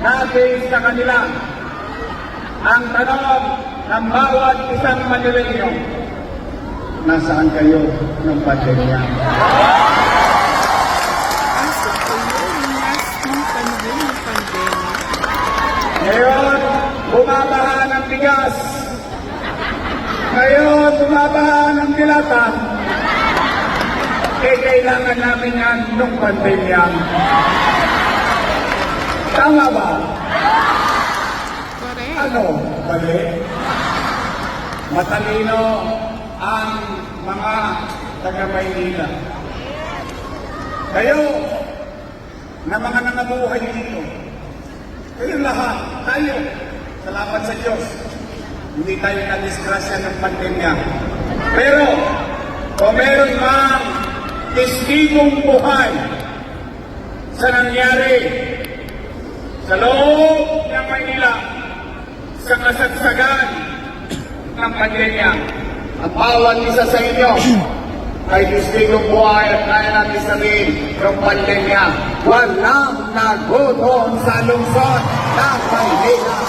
natin sa kanila. Ang tanong ng bawat isang Manileño, nasaan kayo ng pandemya? Ngayon, bumabaha ng bigas. Ngayon, bumabaha ng dilata. Kailangan namin yan nung pandemya. Tama ba? Ano? Mali? Matalino ang mga taga-Maynila. Kayo, na mga nangabuhay dito, kayo lahat, tayo, salamat sa Diyos, hindi tayo na-disgrasya ng pandemya. Pero, kung meron mang testigong buhay sa nangyari sa loob ng Maynila, sa kasagsagan ng pandemya, ang bawat isa sa inyo ay testigong buhay at kaya natin sabihin ng pandemya, walang nagutom sa lungsod ng Maynila.